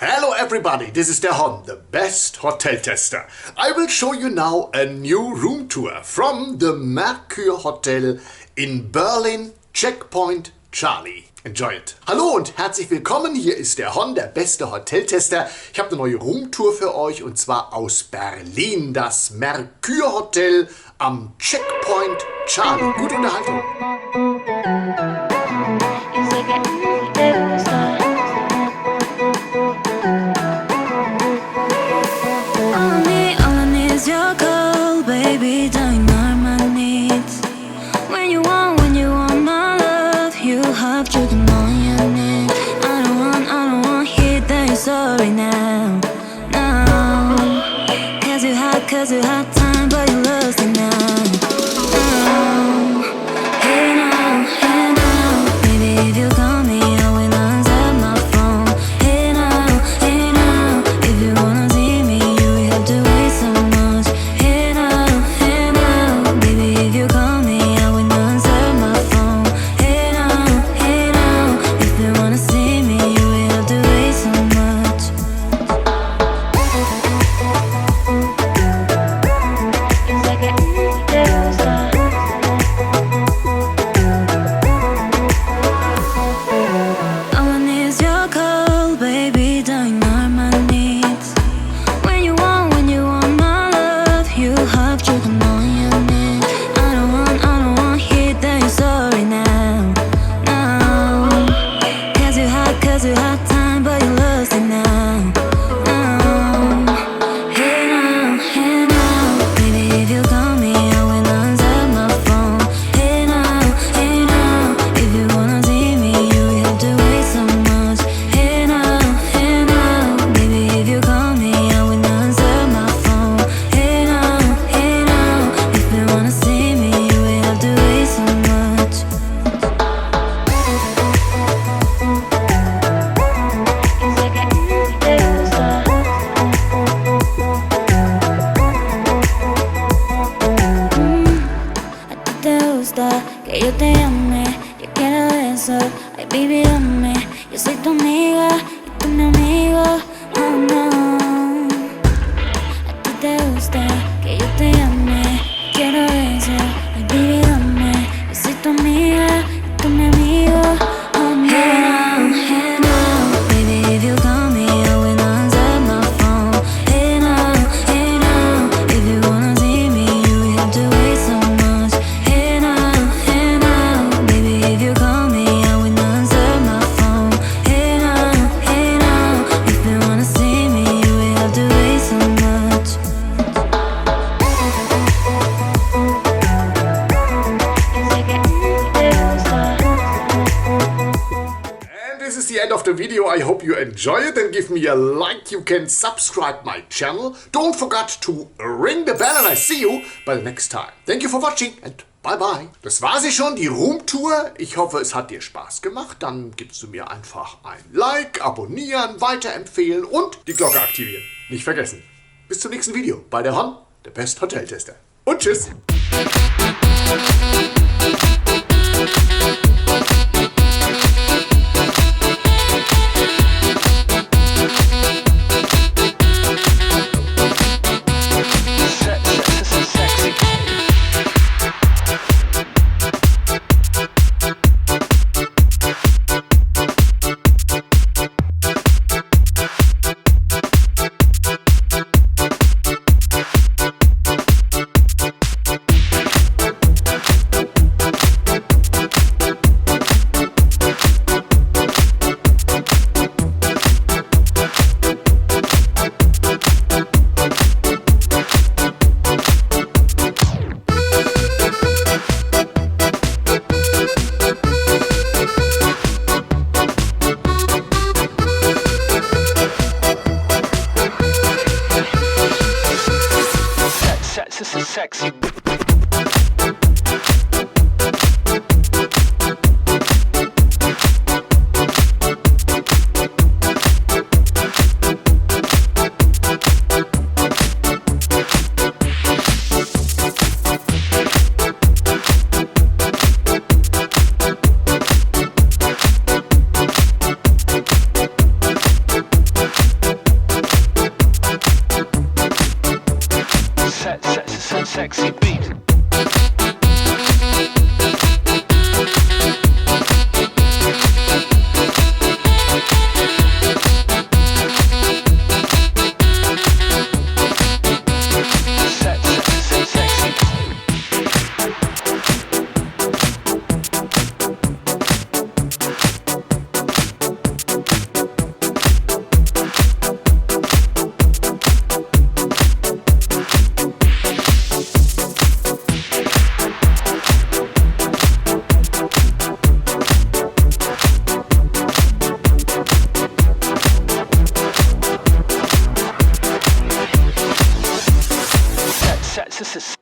Hello everybody, this is der Hon, the best hotel tester. I will show you now a new room tour from the Mercure Hotel in Berlin, Checkpoint Charlie. Enjoy it. Hallo und herzlich willkommen, hier ist der Hon, der beste Hoteltester. Ich habe eine neue Roomtour für euch und zwar aus Berlin, das Mercure Hotel am Checkpoint Charlie. Gute Unterhaltung. Sorry now, no, cause you had time, but you lost it now. Hey now, baby, if you call me, I will answer my phone. Hey now, if you wanna see me, you will have to wait so much. Hey now, baby, if you call me, I will answer my phone. Hey now, if you wanna see me, you will have to wait so much. Que yo te ame, yo quiero eso. Ay, baby, dame. Yo soy tu amiga y tú mi amigo. Oh no. A ti te gusta que yo te ame, quiero eso. Ay, baby, dame. Yo soy tu amiga y tú mi amigo. Oh no. Hey now, baby, if you call me, I will answer my phone. Hey now, if you wanna see me, you will have to wait so much. Hey now, baby, if you call me, I will answer my phone. Hey now, if you wanna see me, you will have to wait so much. This is the end of the video. I hope you enjoy it and give me a like. You can subscribe my channel. Don't forget to ring the bell and I see you by the next time. Thank you for watching and bye bye. Das war sie schon, die Roomtour. Ich hoffe, es hat dir Spaß gemacht. Dann gibst du mir einfach ein Like, abonnieren, weiterempfehlen und die Glocke aktivieren. Nicht vergessen. Bis zum nächsten Video bei der Hon, der Best Hoteltester. Und tschüss. Sexy. sexy beat. This is